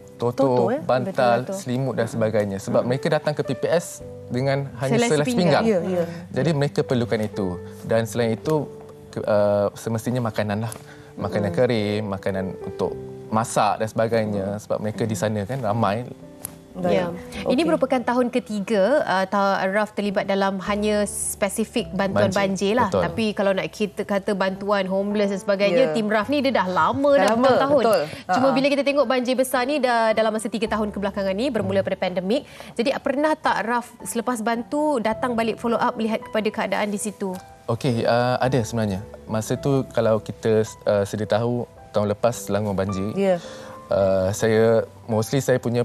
bantal, selimut dan sebagainya. Sebab mereka datang ke PPS dengan hanya selai pinggang. Jadi mereka perlukan itu. Dan selain itu, semestinya makanan lah. Makanan kering, makanan untuk masak dan sebagainya. Sebab mereka di sana kan ramai. Ya. Ini merupakan tahun ketiga Raf terlibat dalam hanya spesifik bantuan banjir lah. Betul. Tapi kalau nak kita kata bantuan homeless dan sebagainya, tim Raf ni dia dah lama dah bertahun-tahun. Cuma bila kita tengok banjir besar ni dah dalam masa 3 tahun kebelakangan ni bermula pada pandemik. Jadi pernah tak Raf selepas bantu datang balik follow up melihat kepada keadaan di situ? Okey, ada sebenarnya. Masa tu kalau kita sedia tahu tahun lepas Selangor banjir. Saya punya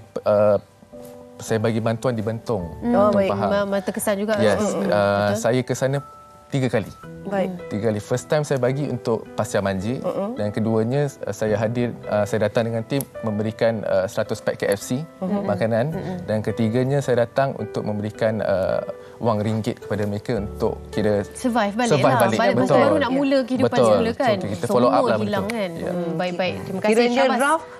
saya bagi bantuan di Bentong. Baik. Terkesan juga. Saya ke sana 3 kali. 3 kali. First time saya bagi untuk pasca banjir dan keduanya saya datang dengan tim memberikan 100 pack KFC makanan dan ketiganya saya datang untuk memberikan wang RM1 kepada mereka untuk kira survive balik. Baru nak mula kehidupan semula kan. Kita follow up lah hilang betul. Kan. Baik-baik. Terima kasih. Kiranya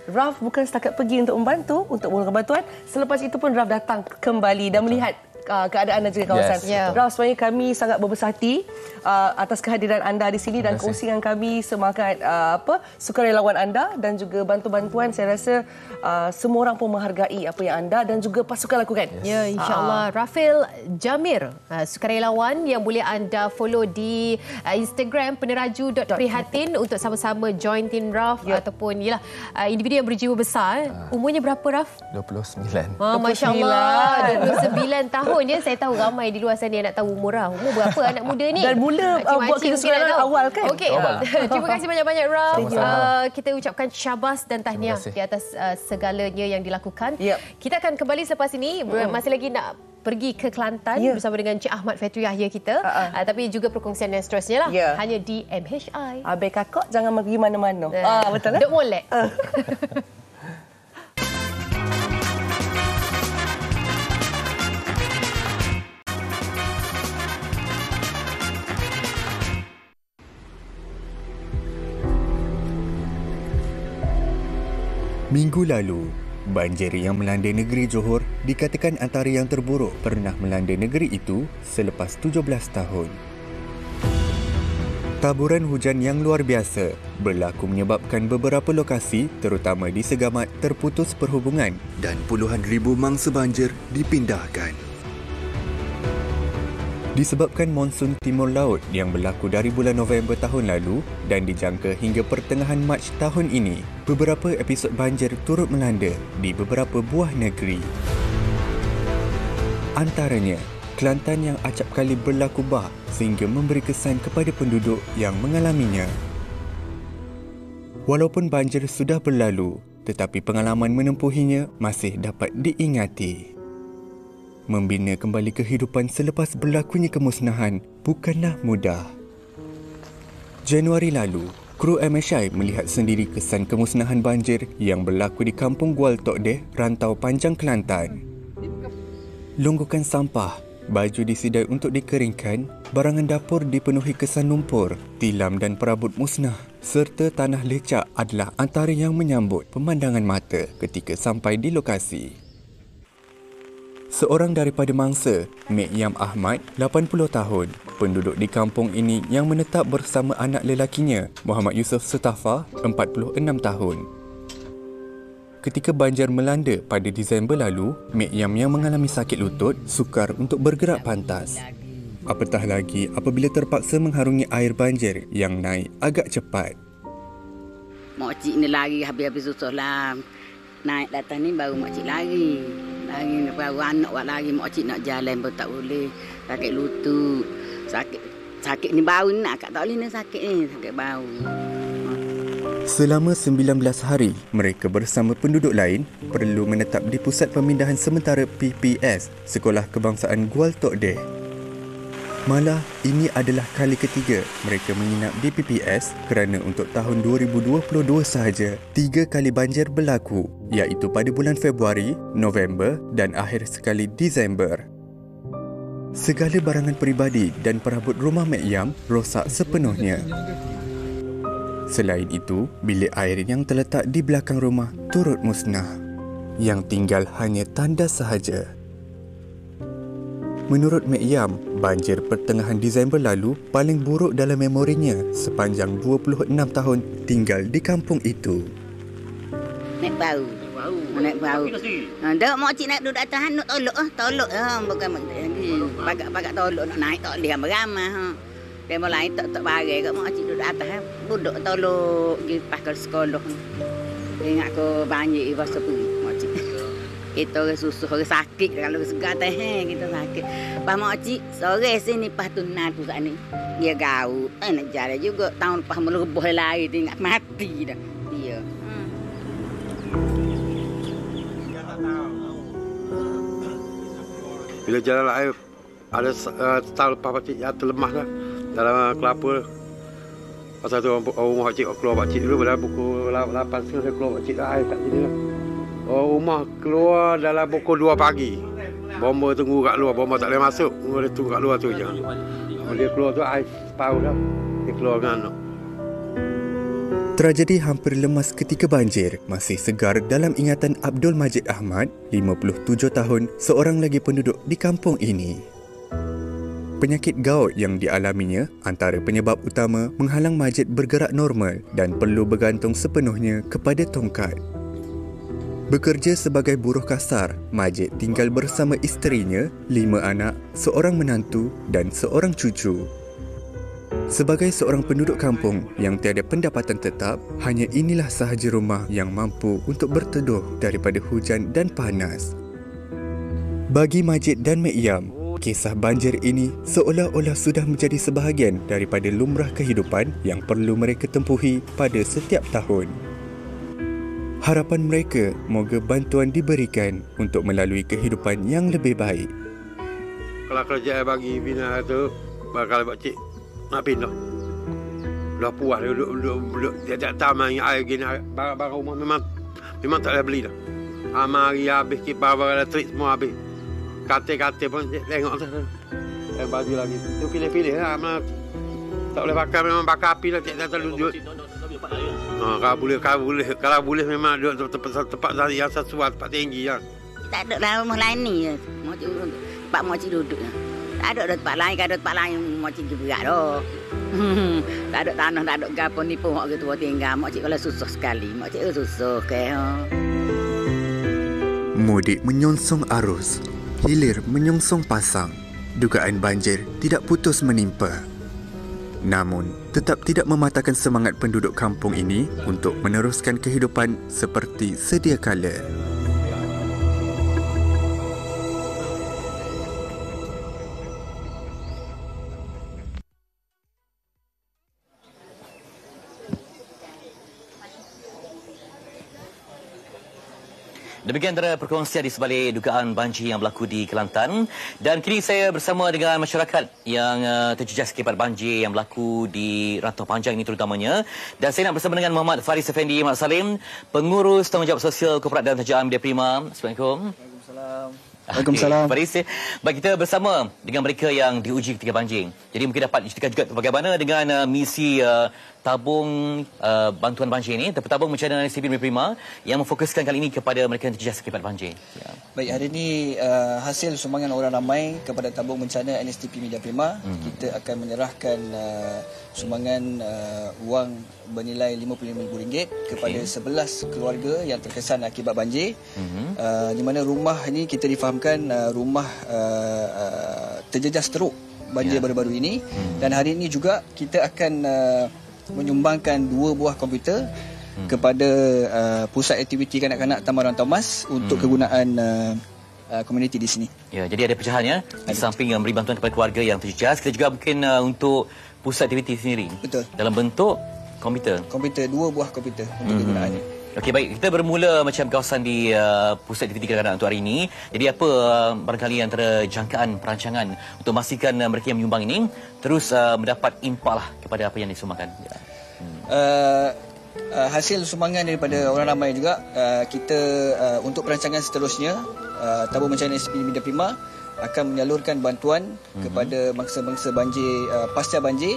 Raf bukan setakat pergi untuk membantu, untuk mulakan bantuan. Selepas itu pun Raf datang kembali dan melihat keadaan dan juga kawasan. Raf, sebenarnya kami sangat berbesar hati atas kehadiran anda di sini dan kongsi dengan kami semangat sukarelawan anda dan juga bantu-bantuan. Saya rasa semua orang pun menghargai apa yang anda dan juga pasukan lakukan. Ya, insya-Allah. Rafael Jamir, sukarelawan yang boleh anda follow di Instagram peneraju.prihatin untuk sama-sama join tim Raf ataupun individu yang berjiwa besar. Umurnya berapa, Raf? 29. Masya-Allah, 29 tahun. Saya tahu ramai di luar sana yang nak tahu umur Raf. Umur berapa anak muda ni? Dan mula buat kesusahan awal kan? Okey. Terima kasih banyak-banyak Raf. Kita ucapkan syabas dan tahniah di atas segalanya yang dilakukan. Kita akan kembali selepas ini. Masih lagi nak pergi ke Kelantan bersama dengan Cik Ahmad Fatri Yahya kita. Tapi juga perkongsian yang seterusnya lah. Hanya di MHI. Abai kakak jangan pergi mana-mana. Betul lah? Duk molek. Minggu lalu, banjir yang melanda negeri Johor dikatakan antara yang terburuk pernah melanda negeri itu selepas 17 tahun. Taburan hujan yang luar biasa berlaku menyebabkan beberapa lokasi terutama di Segamat terputus perhubungan dan puluhan ribu mangsa banjir dipindahkan. Disebabkan monsun timur laut yang berlaku dari bulan November tahun lalu dan dijangka hingga pertengahan Mac tahun ini, beberapa episod banjir turut melanda di beberapa buah negeri. Antaranya, Kelantan yang acap kali berlaku bah sehingga memberi kesan kepada penduduk yang mengalaminya. Walaupun banjir sudah berlalu, tetapi pengalaman menempuhinya masih dapat diingati. Membina kembali kehidupan selepas berlakunya kemusnahan bukanlah mudah. Januari lalu, kru MHI melihat sendiri kesan kemusnahan banjir yang berlaku di Kampung Gual Tok Deh, Rantau Panjang, Kelantan. Longgokan sampah, baju disidai untuk dikeringkan, barangan dapur dipenuhi kesan lumpur, tilam dan perabot musnah, serta tanah lecak adalah antara yang menyambut pemandangan mata ketika sampai di lokasi. Seorang daripada mangsa, Mek Yam Ahmad, 80 tahun, penduduk di kampung ini yang menetap bersama anak lelakinya, Muhammad Yusof Setafa, 46 tahun. Ketika banjir melanda pada Disember lalu, Mek Yam yang mengalami sakit lutut sukar untuk bergerak pantas. Apatah lagi apabila terpaksa mengharungi air banjir yang naik agak cepat. Mak cik ni lari habis-habis susah lah. naik datang ni baru makcik lari. Lari baru anak buat lari, makcik nak jalan pun tak boleh. Sakit lutut. Sakit ni bau ni nak kat tak boleh ni sakit ni, sakit bau. Selama 19 hari, mereka bersama penduduk lain perlu menetap di Pusat Pemindahan Sementara PPS, Sekolah Kebangsaan Gual Tok Deh. Malah, ini adalah kali ketiga mereka menginap di PPS kerana untuk tahun 2022 sahaja, 3 kali banjir berlaku, iaitu pada bulan Februari, November dan akhir sekali Disember. Segala barangan peribadi dan perabot rumah Mek Yam rosak sepenuhnya. Selain itu, bilik air yang terletak di belakang rumah turut musnah. Yang tinggal hanya tandas sahaja. Menurut Mek Yam, banjir pertengahan Disember lalu paling buruk dalam memorinya sepanjang 26 tahun tinggal di kampung itu. Naik bau. Naik bau. Dak makcik nak duduk atas nak tolok bukan pakat tolok nak naik tak boleh ramai. Dia mulai tak bagai kat makcik duduk atas duduk tolok pergi pas ke sekolah. Ingat ko banjir pasal pergi makcik. Kita orang susah, orang sakit kalau segar teh kita sakit. Pas makcik sore sini pas tunat tu saat ni. Dia gaul, nak jalan juga tahun lepas melebuh lari ingat mati dah. Dia. Bila jalan air ada tahun lepas pakcik yang terlemah dah dalam kelapa. Pasal tu rumah pakcik keluar pakcik dulu pada pukul 8 saya keluar pakcik dah air kat sini lah. Rumah keluar dalam pukul 2 pagi. Bomba tunggu kat luar, bomba tak boleh masuk. Dia tunggu kat luar tu je. Dia keluar tu air separuh dah. Dia keluar dengan anak. Tragedi hampir lemas ketika banjir masih segar dalam ingatan Abdul Majid Ahmad, 57 tahun, seorang lagi penduduk di kampung ini. Penyakit gout yang dialaminya antara penyebab utama menghalang Majid bergerak normal dan perlu bergantung sepenuhnya kepada tongkat. Bekerja sebagai buruh kasar, Majid tinggal bersama isterinya, 5 anak, seorang menantu dan seorang cucu. Sebagai seorang penduduk kampung yang tiada pendapatan tetap, hanya inilah sahaja rumah yang mampu untuk berteduh daripada hujan dan panas. Bagi Majid dan Mek Yam, kisah banjir ini seolah-olah sudah menjadi sebahagian daripada lumrah kehidupan yang perlu mereka tempuhi pada setiap tahun. Harapan mereka moga bantuan diberikan untuk melalui kehidupan yang lebih baik. Kalau kerja bagi bina tu, bakal pakcik nak pindah. Dah puas duduk tiap-tiap tahun main air gini, barang rumah memang tak boleh beli dah. Mari habis, barang elektrik semua habis. Katil-katil pun tengok tu. Baju lagi. Tu pilih-pilih lah. Tak boleh pakai, memang bakar api lah. Tiap-tiap duduk. Kalau boleh memang duduk tempat yang sesuai, tempat tinggi kan. Tak ada lah rumah lain ni. Tempat makcik duduk. Tak ada tempat lain, kalau ada tempat lain makcik juga dah. Tak ada tanah, tak ada gapo ni pun orang tua tinggal. Makcik kalau susah sekali. Makcik susah ke. Mudik menyongsong arus, hilir menyongsong pasang. Dugaan banjir tidak putus menimpa. Namun, tetap tidak mematahkan semangat penduduk kampung ini untuk meneruskan kehidupan seperti sedia kala. Demikian antara perkongsian di sebalik dugaan banjir yang berlaku di Kelantan. Dan kini saya bersama dengan masyarakat yang terjejas akibat banjir yang berlaku di Rantau Panjang ini terutamanya. Dan saya nak bersama dengan Muhammad Faris Effendi Mat Salim, Pengurus Tanggungjawab Sosial Korporat dan Kerajaan Media Prima. Assalamualaikum. Waalaikumsalam. Waalaikumsalam. Faris, baik, kita bersama dengan mereka yang diuji ketika banjir. Jadi mungkin dapat diceritakan juga bagaimana dengan misi tabung bantuan banjir ini, tertabung bencana NSTP Media Prima yang memfokuskan kali ini kepada mereka yang terjejas akibat banjir. Ya. Baik, hari ini hasil sumbangan orang ramai kepada tabung bencana NSTP Media Prima, kita akan menyerahkan sumbangan wang bernilai RM55,000 kepada 11 keluarga yang terkesan akibat banjir. Di mana rumah ini kita difahamkan rumah terjejas teruk banjir baru-baru ini. Dan hari ini juga kita akan menyumbangkan 2 buah komputer kepada pusat aktiviti kanak-kanak Taman Orang Thomas untuk kegunaan komuniti di sini. Ya, jadi ada pecahannya di samping yang beri bantuan kepada keluarga yang terjejas, kita juga mungkin untuk pusat aktiviti sendiri. Betul. Dalam bentuk komputer. Komputer, 2 buah komputer untuk kegunaannya. Okey, baik. Kita bermula macam kawasan di pusat aktiviti kanak-kanak untuk hari ini. Jadi apa barangkali antara jangkaan perancangan untuk memastikan mereka yang menyumbang ini terus mendapat impak lah kepada apa yang disumbangkan? Hasil sumbangan daripada orang ramai juga, kita untuk perancangan seterusnya, Tabung Bencana SPP Media Prima akan menyalurkan bantuan kepada mangsa-mangsa banjir, pasca banjir,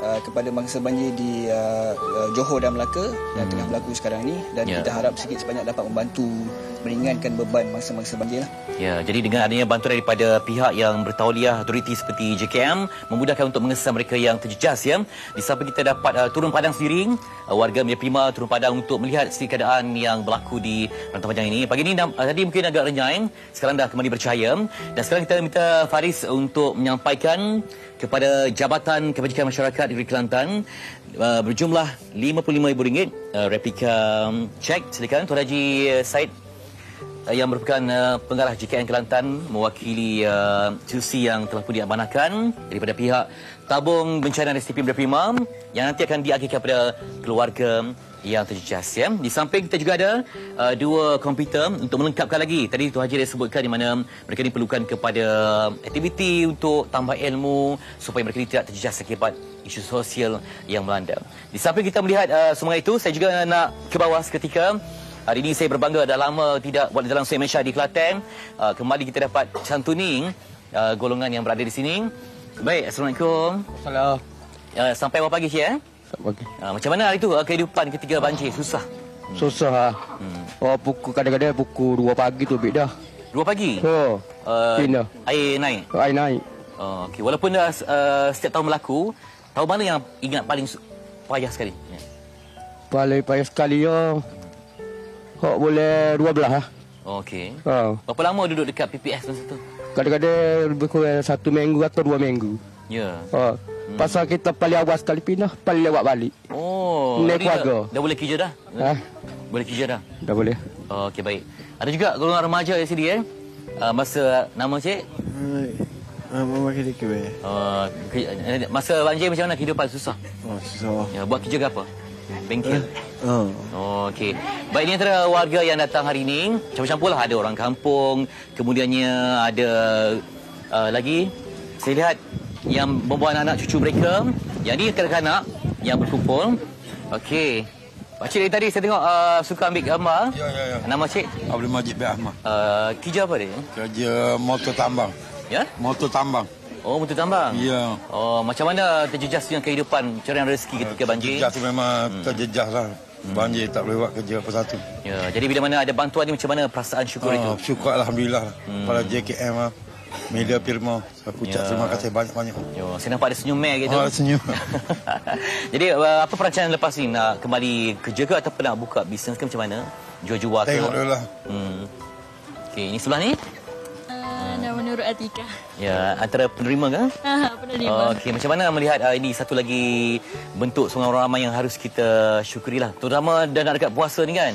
kepada mangsa banjir di Johor dan Melaka yang tengah berlaku sekarang ini, dan kita harap sikit sebanyak dapat membantu meringankan beban mangsa-mangsa banjir lah. Ya, jadi dengan adanya bantuan daripada pihak yang bertauliah, autoriti seperti JKM, memudahkan untuk mengesah mereka yang terjejas ya. Di samping kita dapat turun padang sendiri, warga Media Prima turun padang untuk melihat keadaan yang berlaku di Rantau Panjang ini. Pagi ini tadi mungkin agak renyai, sekarang dah kembali bercahaya. Dan sekarang kita minta Faris untuk menyampaikan kepada Jabatan Kebajikan Masyarakat Negeri Kelantan berjumlah RM55,000 replika cek. Silakan Tuan Haji Said yang merupakan pengarah JKN Kelantan mewakili cuti yang telah pun diamanahkan daripada pihak Tabung Bencana STP Media Prima yang nanti akan diagihkan kepada keluarga yang terjejas ya. Di samping kita juga ada 2 komputer untuk melengkapkan lagi. Tadi Tuan Haji dah sebutkan di mana mereka diperlukan kepada aktiviti untuk tambah ilmu supaya mereka tidak terjejas akibat isu sosial yang melanda. Di samping kita melihat semua itu, saya juga nak ke bawah seketika. Hari ini saya berbangga dah lama tidak buat dalam Malaysia di Kelantan. Kembali kita dapat santuni golongan yang berada di sini. Baik, Assalamualaikum. Assalamualaikum. Sampai berapa pagi Syed? Pagi. Macam mana hari itu kehidupan ketika banjir? Susah? Susah lah. Kadang-kadang pukul 2 pagi tu habis dah. 2 pagi? Pindah. Air naik? Air naik. Okay. Walaupun dah setiap tahun berlaku, tahun mana yang ingat paling payah sekali? Paling payah sekali ya. Boleh 12 lah. Okey. Berapa lama duduk dekat PPS masa tu? Kadang-kadang lebih kurang 1 minggu atau 2 minggu. Ya. Pasal kita paling awal sekali pindah, paling lewat balik. Naik keluarga. Dah boleh kerja dah? Boleh kerja dah? Dah boleh. Okey, baik. Ada juga golongan remaja di sini masa nama cik? Masa banjir macam mana kehidupan susah? Susah. Ya, buat kerja ke apa? Bengkel? Okey. Baik, ini antara warga yang datang hari ini. Campur-campur lah. Ada orang kampung. Kemudiannya ada lagi. Saya lihat yang membawa anak-anak cucu mereka. Yang ini kanak-kanak yang berkumpul. Okey. Pakcik dari tadi saya tengok suka ambil gambar. Ya. Nama cik? Abdul Majid bin Ahmad. Kerja apa dia? Kerja motor tambang. Ya? Motor tambang. Oh, motor tambang? Ya. Macam mana terjejas dengan kehidupan carian rezeki ketika banjir? Terjejas memang terjejas lah. Banjir tak boleh buat kerja apa satu. Ya, jadi bila mana ada bantuan ni macam mana perasaan syukur itu? Syukur Alhamdulillah. Pada JKM lah. Media Prima. Aku ucap terima kasih banyak-banyak. Ya, saya nampak ada senyum gitu. Senyum. Jadi apa perancangan lepas ni? Nak kembali kerja ke ataupun nak buka bisnes ke macam mana? Jual-jual ke? Tengok dulu lah. Okey, ini sebelah ni? Nama Nurul Atika. Ya, antara penerima ke? Penerima. Okey, macam mana melihat ini satu lagi bentuk seorang orang ramai yang harus kita syukurilah. Terutama dah nak dekat puasa ni kan?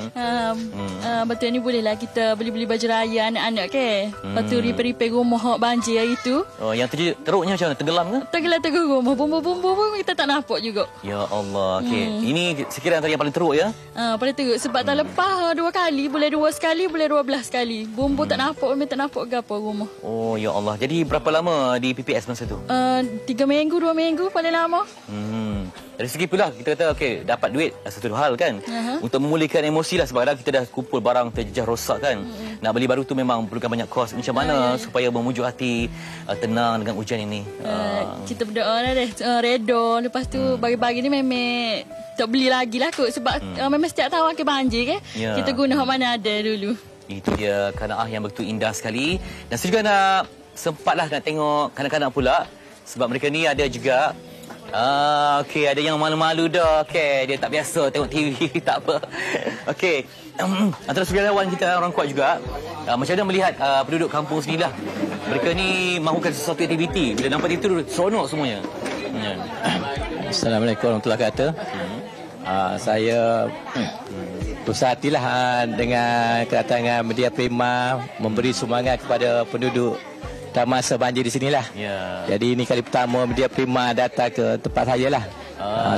Betul ni bolehlah kita beli-beli baju raya anak-anak ke. Lepas tu repair-repair rumah hok banjir hari tu. Yang teruknya macam mana? Tenggelam ke? Tenggelam rumah. Bumbu-bumbu pun kita tak nampak juga. Ya Allah. Okey. Ini sekiranya antara yang paling teruk ya? Paling teruk sebab tahun lepas 2 kali, boleh 2 sekali, boleh 12 sekali. Bumbu tak nampak, memang tak nampak gapo rumah. Oh ya Allah. Jadi berapa lama di PPS masa tu? 3 minggu, 2 minggu paling lama. Dari segi pula kita kata okey, dapat duit satu hal kan. Untuk memulihkan emosi lah sebab kadang kita dah kumpul barang terjejas rosak kan. Nak beli baru tu memang perlukan banyak kos. Macam mana supaya memujuk hati tenang dengan hujan ini? Kita berdoa lah deh, reda. Lepas tu bagi-bagi ni memang tak beli lagi lah kot sebab memang setiap tahun akan banjir ke. Kita guna mana ada dulu. Itu dia kanaah yang begitu indah sekali. Dan saya juga nak sempatlah nak tengok kanak-kanak pula sebab mereka ni ada juga okey, ada yang malu-malu dah. Okey, dia tak biasa tengok TV. Tak apa. Okey, antara sukarelawan kita orang kuat juga. Macam mana melihat penduduk kampung sini lah. Mereka ni mahukan sesuatu aktiviti. Bila nampak itu seronok semuanya. Assalamualaikum warahmatullahi wabarakatuh. Saya puas hatilah dengan kedatangan Media Prima memberi sumbangan kepada penduduk taman sebanjir di sinilah. Jadi ini kali pertama Media Prima datang ke tempat saya lah.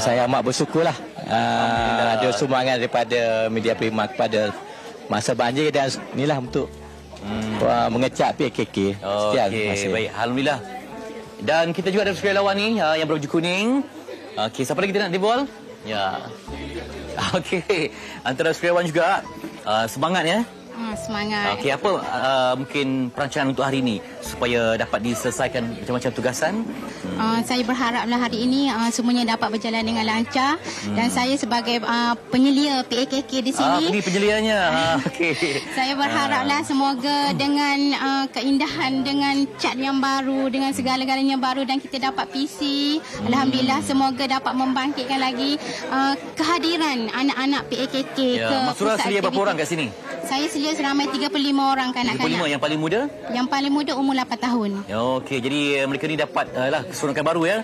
Saya amat bersyukurlah ada sumbangan daripada Media Prima kepada masa banjir dan inilah untuk mengecap PKK. Okey, baik. Alhamdulillah. Dan kita juga ada sukarelawan ni yang berbaju kuning. Okey, siapa lagi kita nak dibol? Ya. Okey, antara sukarelawan juga semangat ya. Semangat. Okey, apa mungkin perancangan untuk hari ini supaya dapat diselesaikan macam-macam tugasan? Saya berharaplah hari ini semuanya dapat berjalan dengan lancar dan saya sebagai penyelia PKK di sini. Ini penyelianya. Okey. Saya berharaplah semoga dengan keindahan, dengan cat yang baru, dengan segala-galanya baru dan kita dapat PC. Alhamdulillah, semoga dapat membangkitkan lagi kehadiran anak-anak PKK ke Mas Surah selia berapa orang kat sini? Saya selia seramai 35 orang kanak-kanak. 35, yang paling muda? Yang paling muda umur 8 tahun. Okey, jadi mereka ni dapat keseronokan baru ya.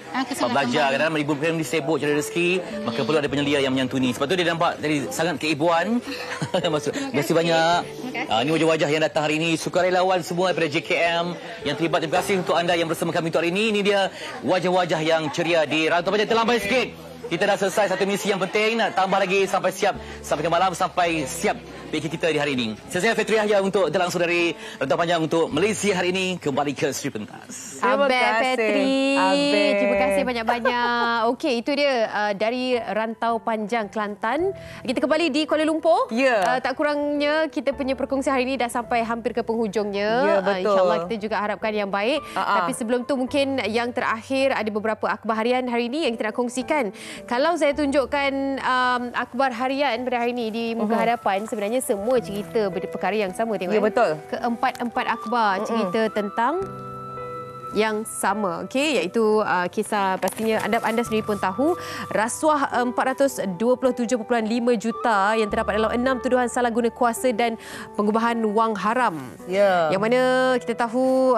Belajar kadang-kadang ibu mereka sibuk cari rezeki, maka perlu ada penyelia yang menyantuni. Sebab tu dia nampak dari sangat keibuan. Terima kasih banyak. Ini wajah-wajah yang datang hari ini, sukarelawan semua daripada JKM yang terlibat. Terima kasih untuk anda yang bersama kami untuk hari ini. Ini dia wajah-wajah yang ceria di Rantau Panjang. Terlambat sikit. Kita dah selesai satu misi yang penting. Nak tambah lagi sampai siap. Sampai ke malam, sampai siap PK kita di hari ini. Saya Fitri Yahya untuk langsung dari Rantau Panjang untuk Malaysia hari ini. Kembali ke Sri Pentas. Abel Fitri. Terima kasih banyak-banyak. Okey, itu dia dari Rantau Panjang, Kelantan. Kita kembali di Kuala Lumpur. Tak kurangnya kita punya perkongsian hari ini dah sampai hampir ke penghujungnya. Betul. InsyaAllah kita juga harapkan yang baik. Tapi sebelum tu mungkin yang terakhir ada beberapa akhbar harian hari ini yang kita nak kongsikan. Kalau saya tunjukkan akhbar harian pada hari ini di muka hadapan, sebenarnya semua cerita perkara yang sama. Tengok. Ya, betul. Keempat-empat akhbar cerita tentang yang sama, okey, iaitu kisah pastinya anda sendiri pun tahu, rasuah 427.5 juta yang terdapat dalam 6 tuduhan salah guna kuasa dan pengubahan wang haram. Yang mana kita tahu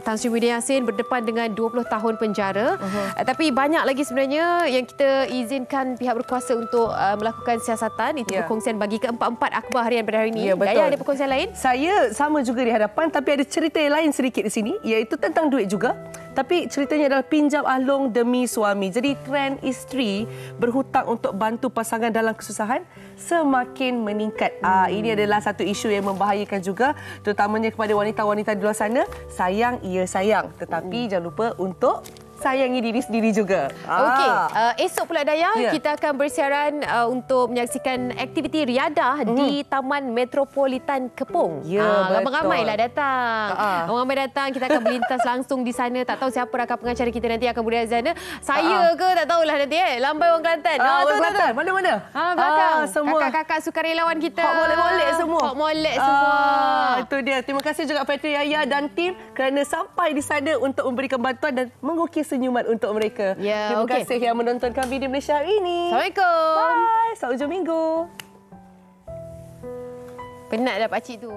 Tan Sri Muhyiddin Yassin berdepan dengan 20 tahun penjara. Tapi banyak lagi sebenarnya yang kita izinkan pihak berkuasa untuk melakukan siasatan. Itu perkongsian bagi keempat-empat akhbar harian pada hari ini. Daya, ada perkongsian lain? Saya sama juga di hadapan, tapi ada cerita yang lain sedikit di sini, iaitu tentang duit juga. Tapi ceritanya adalah pinjam alung demi suami. Jadi trend isteri berhutang untuk bantu pasangan dalam kesusahan semakin meningkat. Ini adalah satu isu yang membahayakan juga, terutamanya kepada wanita-wanita di luar sana. Sayang, ya sayang. Tetapi jangan lupa untuk sayangi diri sendiri juga. Okey, esok pula Daya, kita akan bersiaran untuk menyaksikan aktiviti riadah di Taman Metropolitan Kepong. Ramai-ramailah datang. Ramai datang, kita akan berlintas langsung di sana. Tak tahu siapa rakan pengacara kita nanti akan berada di sana. Saya ke tak tahulah nanti Lambai orang Kelantan. Orang Kelantan. Mana-mana? Belakang. Semua. Kakak-kakak sukarelawan kita. Hak molek-molek semua. Hak molek semua. Itu dia. Terima kasih juga Fitri Yahya dan tim kerana sampai di sana untuk memberikan bantuan dan mengukir senyuman untuk mereka. Terima kasih yang menontonkan video Malaysia hari ini. Assalamualaikum. Bye. Selamat hujung minggu. Penat dah pakcik tu.